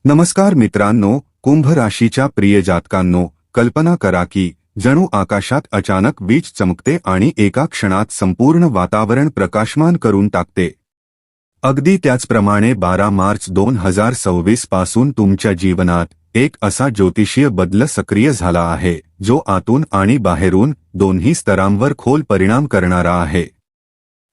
नमस्कार मित्रांनो, कुंभ राशीच्या प्रिय जातकांनो, कल्पना करा की जणू आकाशात अचानक वीज चमकते आणि एका क्षणात संपूर्ण वातावरण प्रकाशमान करून टाकते। अगदी त्याचप्रमाणे 12 मार्च 2026 पासून तुमच्या जीवनात एक असा ज्योतिषीय बदल सक्रिय झाला आहे जो आतून आणि बाहेरून दोन्ही स्तरांवर खोल परिणाम करणारा आहे।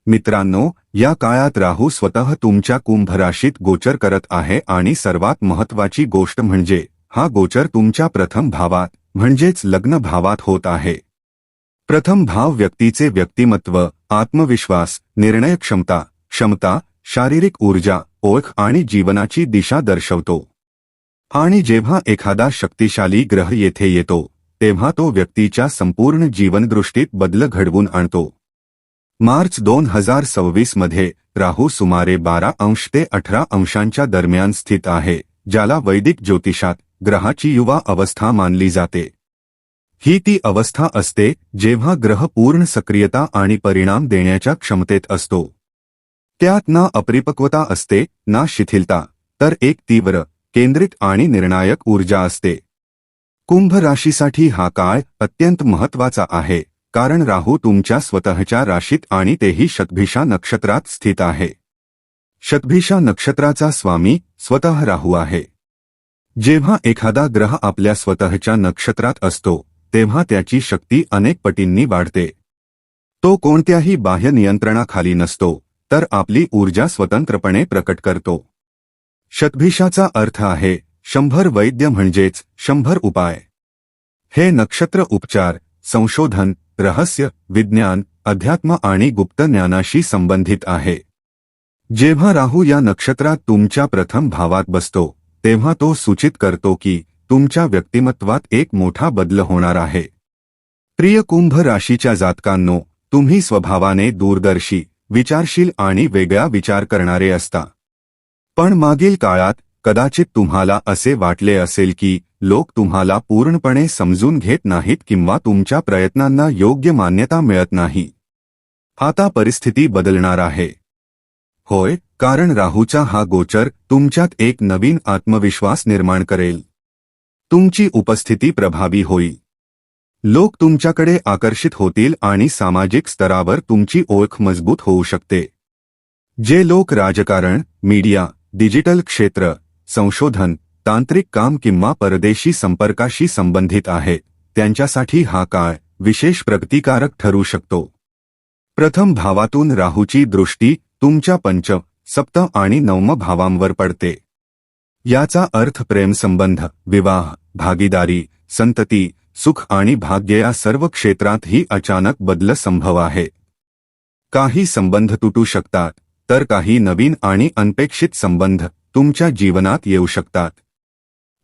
मित्रांनो, या काळात राहू स्वतः तुमच्या कुंभ राशीत गोचर करत आहे आणि सर्वात महत्त्वाची गोष्ट म्हणजे हा गोचर तुमच्या प्रथम भावात म्हणजेच लग्न भावात होत आहे। प्रथम भाव व्यक्तीचे व्यक्तिमत्व, आत्मविश्वास, निर्णय क्षमता, शारीरिक ऊर्जा, ओळख आणि जीवनाची दिशा दर्शवतो। आणि जेव्हा एखादा शक्तिशाली ग्रह येथे येतो तेव्हा तो व्यक्तीच्या संपूर्ण जीवनदृष्टीत बदल घडवून आणतो। मार्च 2026 मध्ये राहू सुमारे 12 अंश ते 18 अंशांच्या दरम्यान स्थित आहे, ज्याला वैदिक ज्योतिषात ग्रहाची युवा अवस्था मानली जाते। ही ती अवस्था असते जेव्हा ग्रह पूर्ण सक्रियता आणि परिणाम देण्याच्या क्षमतेत असतो। त्यात ना अपरिपक्वता असते ना शिथिलता, तर एक तीव्र, केंद्रित आणि निर्णायक ऊर्जा असते। कुंभ राशीसाठी हा काळ अत्यंत महत्त्वाचा आहे, कारण राहू तुमच्या स्वतःच्या राशीत आणि तेही शतभिषा नक्षत्रात स्थित आहे। शतभिषा नक्षत्राचा स्वामी स्वतः राहू आहे। जेव्हा एखादा ग्रह आपल्या स्वतःच्या नक्षत्रात असतो तेव्हा त्याची शक्ती अनेक पटींनी वाढते। तो कोणत्याही बाह्य नियंत्रणाखाली नसतो, तर आपली ऊर्जा स्वतंत्रपणे प्रकट करतो। शतभिषाचा अर्थ आहे 100 वैद्य म्हणजेच 100 उपाय। हे नक्षत्र उपचार, संशोधन, रहस्य, विज्ञान, अध्यात्म आणि गुप्त ज्ञानाशी संबंधित आहे। जेव्हा राहू या नक्षत्रात तुमच्या प्रथम भावात बसतो तेव्हा तो सूचित करतो की तुमच्या व्यक्तिमत्वात एक मोठा बदल होणार आहे। प्रिय कुंभ राशीच्या जातकांनो, तुम्ही स्वभावाने दूरदर्शी, विचारशील आणि वेगळा विचार करणारे असता। पण मागील काळात कदाचित तुम्हाला असे वाटले असेल की लोक तुम्हाला पूर्णपणे समजून घेत नाहीत किंवा तुमच्या प्रयत्नांना योग्य मान्यता मिळत नाही। आता परिस्थिती बदलणार आहे। होय, कारण राहूचा हा गोचर तुमच्यात एक नवीन आत्मविश्वास निर्माण करेल। तुमची उपस्थिती प्रभावी होईल। लोक तुमच्याकडे आकर्षित होतील आणि सामाजिक स्तरावर तुमची ओळख मजबूत होऊ शकते। जे लोक राजकारण, मीडिया, डिजिटल क्षेत्र, संशोधन, तांत्रिक काम किंवा परदेशी संपर्काशी संबंधित आहेत त्यांच्यासाठी हा काळ विशेष प्रगतिकारक ठरू शकतो। प्रथम भावातून राहूची दृष्टी तुमच्या पंचम, सप्तम आणि नवम भावांवर पडते। याचा अर्थ प्रेमसंबंध, विवाह, भागीदारी, संतती, सुख आणि भाग्य या सर्व क्षेत्रातही अचानक बदल संभव आहे। काही संबंध तुटू शकतात, तर काही नवीन आणि अनपेक्षित संबंध तुमच्या जीवनात येऊ शकतात।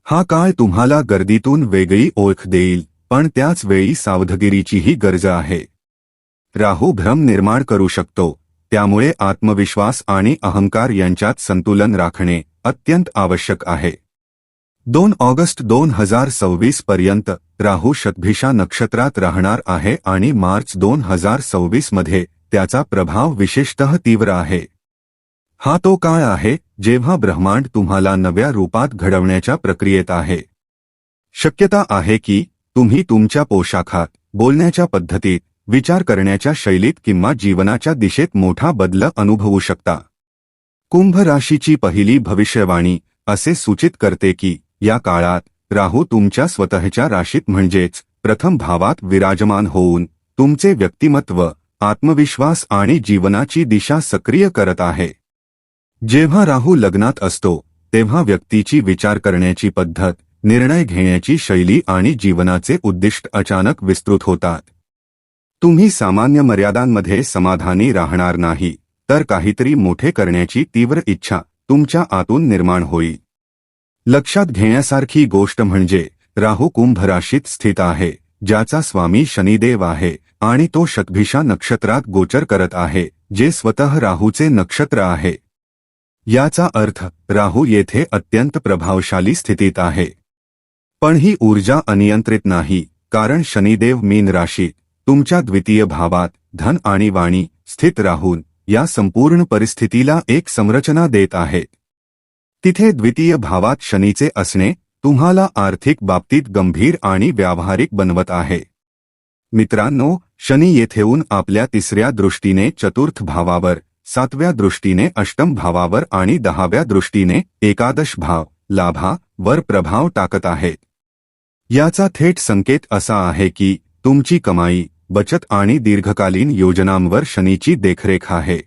हा काळ तुम्हाला गर्दीतून वेगळी ओळख देईल, पण त्याच वेळी सावधगिरीचीही गरज आहे। राहू भ्रम निर्माण करू शकतो, त्यामुळे आत्मविश्वास आणि अहंकार यांच्यात संतुलन राखणे अत्यंत आवश्यक आहे। 2 ऑगस्ट 2026 पर्यंत राहू शतभिषा नक्षत्रात राहणार आहे आणि मार्च 2026 मध्ये त्याचा प्रभाव विशेषतः तीव्र आहे। हा तो काळ आहे जेव्हा ब्रह्मांड तुम्हाला नव्या रूपात घडवण्याच्या प्रक्रियेत आहे। शक्यता आहे की तुम्ही तुमच्या पोशाखात, बोलण्याच्या पद्धतीत, विचार करण्याच्या शैलीत किंवा जीवनाच्या दिशेत मोठा बदल अनुभवू शकता। कुंभ राशीची पहिली भविष्यवाणी असे सूचित करते की या काळात राहू तुमच्या स्वतःच्या राशीत म्हणजेच प्रथम भावात विराजमान होऊन तुमचे व्यक्तिमत्व, आत्मविश्वास आणि जीवनाची दिशा सक्रिय करत आहे। जेव्हा राहू लग्नात असतो तेव्हा व्यक्तीची विचार करण्याची पद्धत, निर्णय घेण्याची शैली आणि जीवनाचे उद्दिष्ट अचानक विस्तृत होतात। तुम्ही सामान्य मर्यादांमध्ये समाधानी राहणार नाही, तर काहीतरी मोठे करण्याची तीव्र इच्छा तुमच्या आतून निर्माण होईल। लक्षात घेण्यासारखी गोष्ट म्हणजे राहू कुंभ राशीत स्थित आहे, ज्याचा स्वामी शनिदेव आहे आणि तो शतभिषा नक्षत्रात गोचर करत आहे, जे स्वतः राहूचे नक्षत्र आहे। याचा अर्थ राहू येथे अत्यंत प्रभावशाली स्थितीत आहे। पण ही ऊर्जा अनियंत्रित नाही, कारण शनिदेव मीन राशीत तुमच्या द्वितीय भावात धन आणि वाणी स्थित राहून या संपूर्ण परिस्थितीला एक संरचना देत आहेत। तिथे द्वितीय भावात शनीचे असणे तुम्हाला आर्थिक बाबतीत गंभीर आणि व्यावहारिक बनवत आहे. मित्रांनो, शनी येथेऊन आपल्या तिसऱ्या दृष्टीने चतुर्थ भावावर, सातव्या दृष्टीने अष्टम भावावर आणि 10व्या दृष्टीने एकादश भाव लाभावर प्रभाव टाकत आहेत. याचा थेट संकेत असा आहे की तुमची कमाई, बचत आणि दीर्घकालीन योजनांवर शनीची देखरेख आहे.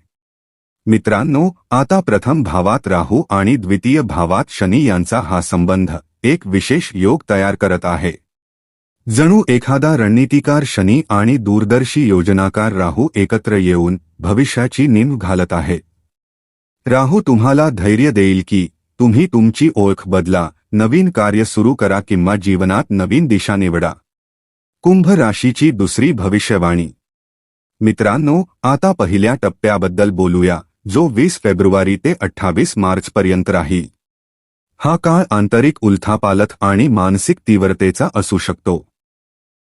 मित्रांनो, आता प्रथम भावात राहू आणि द्वितीय भावात शनी यांचा हा संबंध एक विशेष योग तयार करत आहे. जणू एखादा रणनीतिकार शनी आणि दूरदर्शी योजनाकार राहू एकत्र येऊन भविष्याची नींव घालत आहेत. राहू तुम्हाला धैर्य देईल की तुम्ही तुमची ओळख बदला, नवीन कार्य सुरू करा किंवा जीवनात नवीन दिशा निवडा. कुंभ राशीची दुसरी भविष्यवाणी. मित्रांनो, आता पहिल्या टप्प्याबद्दल बोलूया, जो 20 फेब्रुवारी ते 28 मार्चपर्यंत राहील. हा काळ आंतरिक उलथापालथ आणि मानसिक तीव्रतेचा असू शकतो.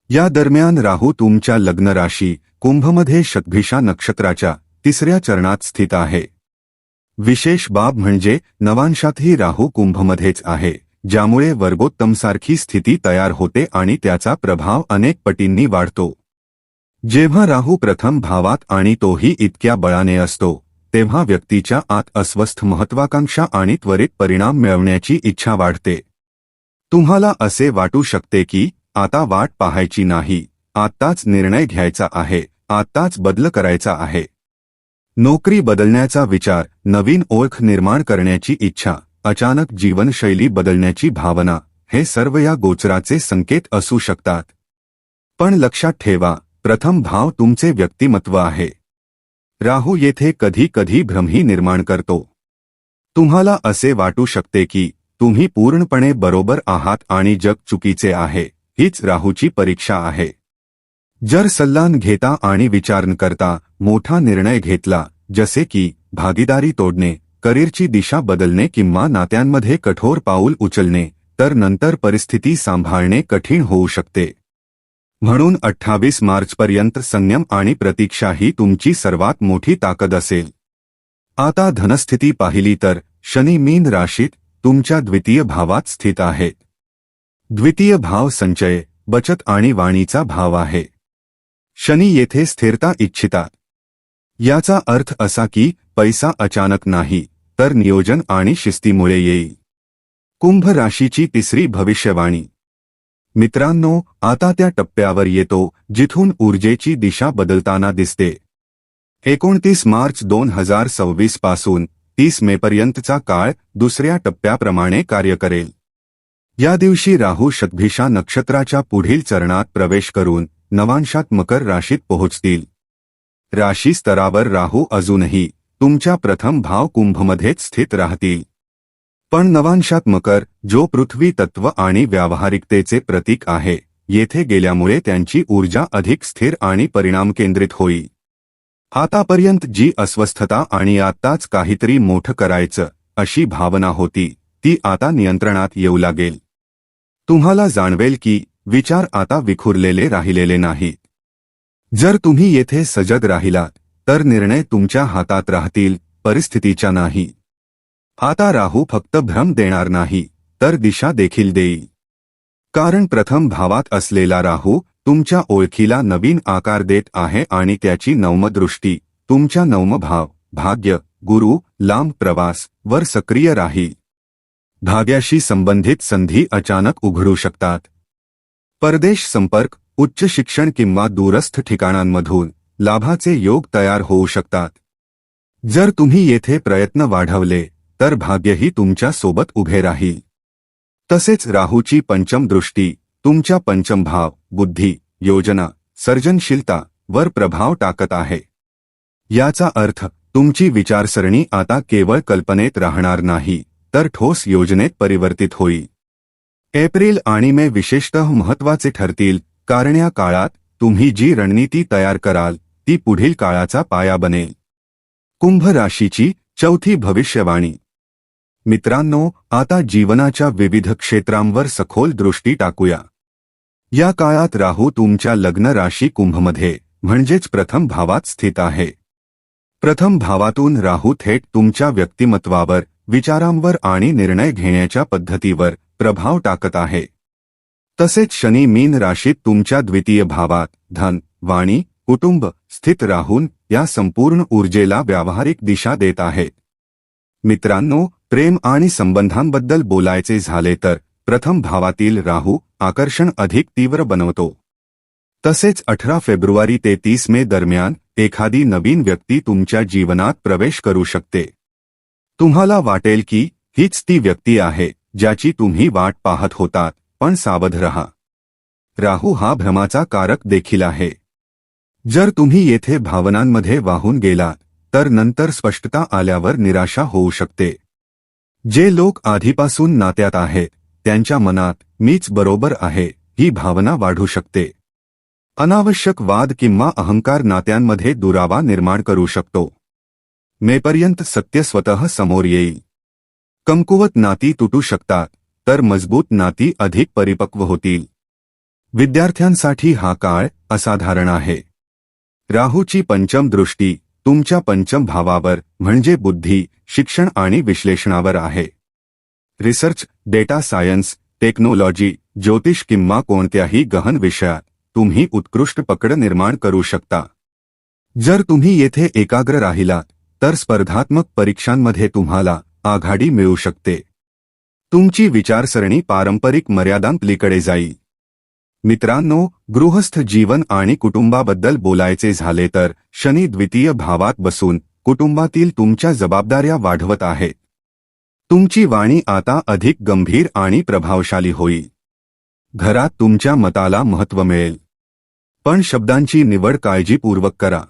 या दरम्यान राहू तुमच्या लग्न राशी कुंभमध्ये शतभिषा नक्षत्राच्या तिसऱ्या चरणात स्थित आहे. विशेष बाब म्हणजे नवांशातही राहू कुंभमध्येच आहे, ज्यामुळे वर्गोत्तमसारखी स्थिती तयार होते आणि त्याचा प्रभाव अनेक पटींनी वाढतो. जेव्हा राहू प्रथम भावात आणि तोही इतक्या बळाने असतो, तेव्हा व्यक्तीच्या आत अस्वस्थ महत्वाकांक्षा आणि त्वरित परिणाम मिळवण्याची इच्छा वाढते. तुम्हाला असे वाटू शकते की आता वाट पाहायची नाही, आत्ताच निर्णय घ्यायचा आहे, आत्ताच बदल करायचा आहे. नोकरी बदलण्याचा विचार, नवीन ओळख निर्माण करण्याची इच्छा, अचानक जीवनशैली बदलण्याची भावना, हे सर्व या गोचराचे संकेत असू शकतात. पण लक्षात ठेवा, प्रथम भाव तुमचे व्यक्तिमत्व आहे. राहू येथे कधी कधी भ्रमही निर्माण करतो. तुम्हाला असे वाटू शकते की तुम्ही पूर्णपणे बरोबर आहात आणि जग चुकीचे आहे. हीच राहूची परीक्षा आहे. जर सल्ला न घेता आणि विचार न करता मोठा निर्णय घेतला, जसे की भागीदारी तोडणे, करिअरची दिशा बदलणे किंवा नात्यांमध्ये कठोर पाऊल उचलणे, तर नंतर परिस्थिती सांभाळणे कठीण होऊ शकते. म्हणून 28 मार्चपर्यंत संयम आणि प्रतीक्षा ही तुमची सर्वात मोठी ताकद असेल. आता धनस्थिती पाहिली तर शनी मीन राशीत तुमच्या द्वितीय भावात स्थित आहेत. द्वितीय भाव संचय, बचत आणि वाणीचा भाव आहे. शनी येथे स्थिरता इच्छितात. याचा अर्थ असा की पैसा अचानक नाही, तर नियोजन आणि शिस्तीमुळे येईल. कुंभ राशीची तिसरी भविष्यवाणी. मित्रांनो, आता त्या टप्प्यावर येतो जिथून ऊर्जेची दिशा बदलताना दिसते. 29 मार्च 2026 पासून 30 मेपर्यंतचा काळ दुसऱ्या टप्प्याप्रमाणे कार्य करेल. या दिवशी राहू शतभिषा नक्षत्राच्या पुढील चरणात प्रवेश करून नवांशात मकर राशीत पोहोचतील. राशी स्तरावर राहू अजूनही तुमच्या प्रथम भाव कुंभमध्येच स्थित राहतील. पण नवांशात मकर, जो पृथ्वी तत्व आणि व्यावहारिकतेचे प्रतीक आहे, येथे गेल्यामुळे त्यांची ऊर्जा अधिक स्थिर आणि परिणाम केंद्रित होईल. आतापर्यंत जी अस्वस्थता आणि आत्ताच काहीतरी मोठं करायचं अशी भावना होती, ती आता नियंत्रणात येऊ लागेल. तुम्हाला जाणवेल की विचार आता विखुरलेले राहिलेले नाहीत. जर तुम्ही येथे सजग राहिलात, तर निर्णय तुमच्या हातात राहतील, परिस्थितीच्या नाही. आता राहू फक्त भ्रम देणार नाही, तर दिशा देखील देईल. कारण प्रथम भावात असलेला राहू तुमच्या ओळखीला नवीन आकार देत आहे आणि त्याची नवम दृष्टी तुमच्या नवम भाव, भाग्य, गुरु, लांब प्रवास वर सक्रिय राहील. भाग्याशी संबंधित संधी अचानक उघडू शकतात. परदेश संपर्क, उच्च शिक्षण किंवा दूरस्थ ठिकाणांमधून लाभाचे योग तयार होऊ शकतात. जर तुम्ही येथे प्रयत्न वाढवले, तर भाग्यही तुमच्या सोबत उभे राहील. तसेच राहूची पंचम दृष्टी तुमच्या पंचम भाव, बुद्धी, योजना, सर्जनशीलता वर प्रभाव टाकत आहे. याचा अर्थ तुमची विचारसरणी आता केवळ कल्पनेत राहणार नाही, तर ठोस योजनेत परिवर्तित होईल. एप्रिल आणि मे विशेषतः महत्त्वाचे ठरतील, कारण या काळात तुम्ही जी रणनीती तयार कराल ती पुढील काळाचा पाया बनेल. कुंभ राशीची चौथी भविष्यवाणी. मित्रांनो, आता जीवनाच्या विविध क्षेत्रांवर सखोल दृष्टी टाकूया. या काळात राहू तुमच्या लग्न राशी कुंभमध्ये म्हणजेच प्रथम भावात स्थित आहे. प्रथम भावातून राहू थेट तुमच्या व्यक्तिमत्वावर, विचारांवर आणि निर्णय घेण्याच्या पद्धतीवर प्रभाव टाकत आहे. तसेच शनी मीन राशीत तुमच्या द्वितीय भावात धन, वाणी, कुटुंब स्थित राहून या संपूर्ण ऊर्जेला व्यावहारिक दिशा देत आहे. मित्रांनो, प्रेम आणि संबंधांबद्दल बोलायचे झाले तर प्रथम भावातील राहू आकर्षण अधिक तीव्र बनवतो. तसेच 18 फेब्रुवारी ते 30 मे दरम्यान एखादी नवीन व्यक्ती तुमच्या जीवनात प्रवेश करू शकते. तुम्हाला वाटेल की हीच ती व्यक्ती आहे ज्याची तुम्ही वाट पाहत होतात, पण सावध रहा. राहू हा भ्रमाचा कारक देखील आहे. जर तुम्ही येथे भावनांमध्ये वाहून गेलात तर नंतर स्पष्टता आल्यावर निराशा होऊ शकते. जे लोक आधीपासून नात्यात आहेत त्यांच्या मनात मीच बरोबर आहे ही भावना वाढू शकते. अनावश्यक वाद किंवा अहंकार नात्यांमध्ये दुरावा निर्माण करू शकतो. मेपर्यंत सत्य स्वतः समोर येईल. कमकुवत नाती तुटू शकतात तर मजबूत नाती अधिक परिपक्व होतील. विद्यार्थ्यांसाठी हा काळ असाधारण आहे. राहूची पंचम दृष्टी तुमच्या पंचम भावावर म्हणजे बुद्धी, शिक्षण आणि विश्लेषणावर आहे. रिसर्च, डेटा सायन्स, टेक्नॉलॉजी, ज्योतिष किंवा कोणत्याही गहन विषयात तुम्ही उत्कृष्ट पकड निर्माण करू शकता. जर तुम्ही येथे एकाग्र राहिलात तर स्पर्धात्मक परीक्षांमध्ये तुम्हाला आघाडी मिळू शकते. तुमची विचारसरणी पारंपरिक मर्यादांपलीकडे जाईल. मित्रांनो, गृहस्थ जीवन आणि कुटुंबाबद्दल बोलायचे झाले तर शनी द्वितीय भावात बसून कुटुंबातील तुमच्या जबाबदाऱ्या वाढवत आहेत. तुमची वाणी आता अधिक गंभीर आणि प्रभावशाली होईल. घरात तुमच्या मताला महत्त्व मिळेल, पण शब्दांची निवड काळजीपूर्वक करा.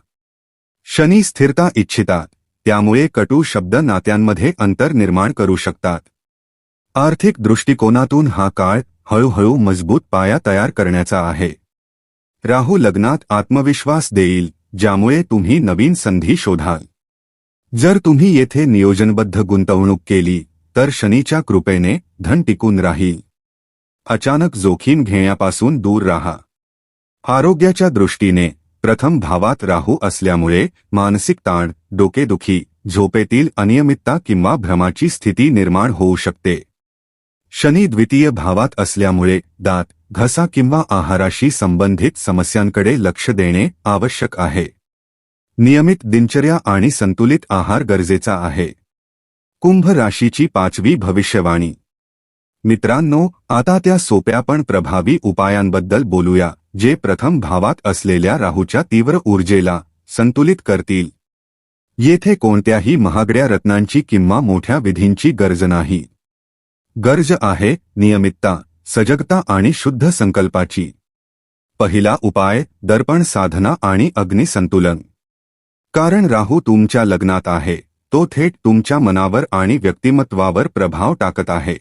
शनी स्थिरता इच्छितात, त्यामुळे कटू शब्द नात्यांमध्ये अंतर निर्माण करू शकतात. आर्थिक दृष्टिकोनातून हा काळ हळूहळू मजबूत पाया तयार करण्याचा आहे. राहू लग्नात आत्मविश्वास देईल, ज्यामुळे तुम्ही नवीन संधी शोधाल. जर तुम्ही येथे नियोजनबद्ध गुंतवणूक केली तर शनीच्या कृपेने धन टिकून राहील. अचानक जोखीम घेण्यापासून दूर राहा. आरोग्याच्या दृष्टीने प्रथम भावात राहू असल्यामुळे मानसिक ताण, डोकेदुखी, झोपेतील अनियमितता किंवा भ्रमाची स्थिती निर्माण होऊ शकते. शनी द्वितीय भावात असल्यामुळे दात, घसा किंवा आहाराशी संबंधित समस्यांकडे लक्ष देणे आवश्यक आहे. नियमित दिनचर्या आणि संतुलित आहार गरजेचा आहे. कुंभ राशीची 5वी भविष्यवाणी. मित्रांनो, आता त्या सोप्या पण प्रभावी उपायांबद्दल बोलूया जे प्रथम भावात असलेल्या राहूच्या तीव्र ऊर्जेला संतुलित करतील. येथे कोणत्याही महागड्या रत्नांची किंवा मोठ्या विधींची गरज नाही. गरज आहे नियमितता, सजगता आणि शुद्ध संकल्पाची. पहिला उपाय दर्पण साधना आणि अग्निसंतुलन. कारण राहू तुमच्या लग्नात आहे, तो थेट तुमच्या मनावर आणि व्यक्तिमत्वावर प्रभाव टाकत आहे.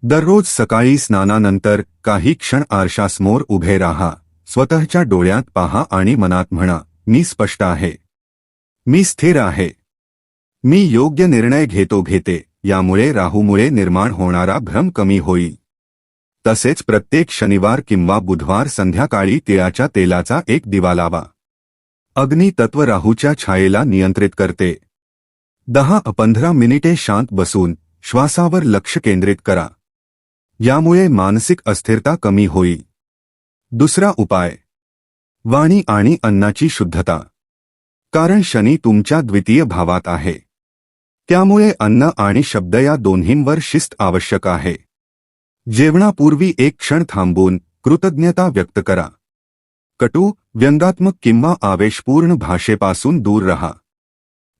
दररोज सकाळी स्नानानंतर काही क्षण आरशासमोर उभे राहा. स्वतःच्या डोळ्यात पहा आणि मनात म्हणा, मी स्पष्ट आहे, मी स्थिर आहे, मी योग्य निर्णय घेते. यामुळे राहूमुळे निर्माण होणारा भ्रम कमी होईल. तसेच प्रत्येक शनिवार किंवा बुधवार संध्याकाळी तिळाच्या तेलाचा एक दिवा लावा. अग्नी तत्व राहूच्या छायेला नियंत्रित करते. 10-15 मिनिटे शांत बसून श्वासावर लक्ष केंद्रित करा. यामुळे मानसिक अस्थिरता कमी होईल. दुसरा उपाय वाणी आणि अन्नाची शुद्धता. कारण शनी तुमच्या द्वितीय भावात आहे, त्यामुळे अन्न आणि शब्द या दोन्हींवर शिस्त आवश्यक आहे. जेवणापूर्वी एक क्षण थांबून कृतज्ञता व्यक्त करा. कटू, व्यंगात्मक किंवा आवेशपूर्ण भाषेपासून दूर रहा.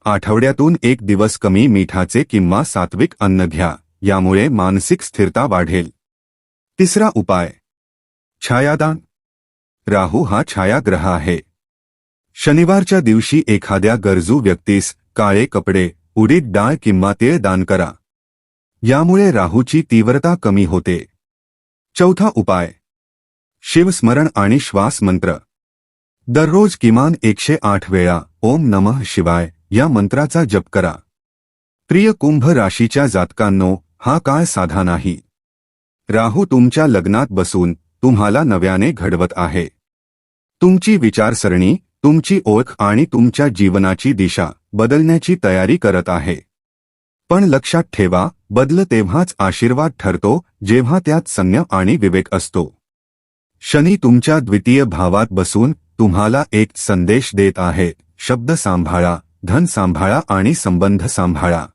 आठवड्यातून एक दिवस कमी मिठाचे किंवा सात्विक अन्न घ्या. यामुळे मानसिक स्थिरता वाढेल. तिसरा उपाय छायादान. राहू हा छायाग्रह आहे. शनिवारच्या दिवशी एखाद्या गरजू व्यक्तीस काळे कपडे, उडीद डाळ किंवा तीळ दान करा. यामुळे राहूची तीव्रता कमी होते. चौथा उपाय शिवस्मरण आणि श्वास मंत्र. दररोज किमान 108 वेळा ओम नमः शिवाय या मंत्राचा जप करा. प्रिय कुंभ राशीच्या जातकांनो, हा काळ साधा नाही. राहू तुमच्या लग्नात बसून तुम्हाला नव्याने घडवत आहे. तुमची विचारसरणी, तुमची ओळख आणि तुमच्या जीवनाची दिशा बदलण्याची तयारी करत आहे. पण लक्षात ठेवा, बदल तेव्हाच आशीर्वाद ठरतो जेव्हा त्यात संयम आणि विवेक असतो. शनी तुमच्या द्वितीय भावात बसून तुम्हाला एक संदेश देत आहे: शब्द सांभाळा, धन सांभाळा आणि संबंध सांभाळा.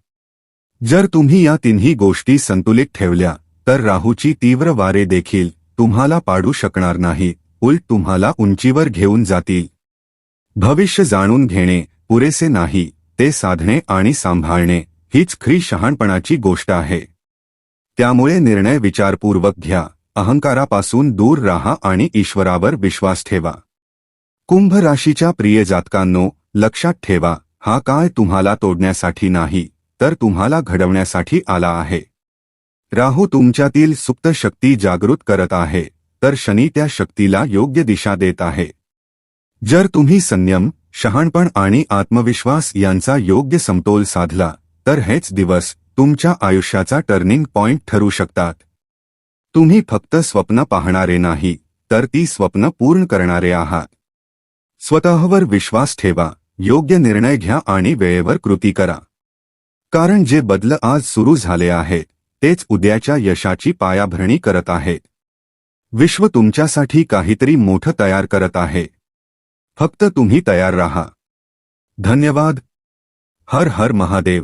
जर तुम्ही या तिन्ही गोष्टी संतुलित ठेवल्या तर राहूची तीव्र वारे देखील तुम्हाला पाडू शकणार नाही, उलट तुम्हाला उंचीवर घेऊन जातील. भविष्य जाणून घेणे पुरेसे नाही, ते साधणे आणि सांभाळणे हीच खरी शहाणपणाची गोष्ट आहे. त्यामुळे निर्णय विचारपूर्वक घ्या, अहंकारापासून दूर राहा आणि ईश्वरावर विश्वास ठेवा. कुंभ राशीच्या प्रिय जातकांनो, लक्षात ठेवा, हा काळ तुम्हाला तोडण्यासाठी नाही तर तुम्हाला घडवण्यासाठी आला आहे. राहू तुमच्यातील सुप्त शक्ती जागृत करत आहे, तर शनी त्या शक्तीला योग्य दिशा देत आहे. जर तुम्ही संयम, शहाणपण आणि आत्मविश्वास यांचा योग्य समतोल साधला तर हेच दिवस तुमच्या आयुष्याचा टर्निंग पॉइंट ठरू शकतात. तुम्ही फक्त स्वप्न पाहणारे नाही तर ती स्वप्न पूर्ण करणारे आहात. स्वतःवर विश्वास ठेवा, योग्य निर्णय घ्या आणि वेळेवर कृती करा. कारण जे बदल आज सुरू झाले आहेत तेच उद्याच्या यशाची पायाभरणी करत आहेत. विश्व तुमच्यासाठी काहीतरी मोठं तयार करत आहे. फक्त तुम्ही तयार राहा. धन्यवाद. हर हर महादेव.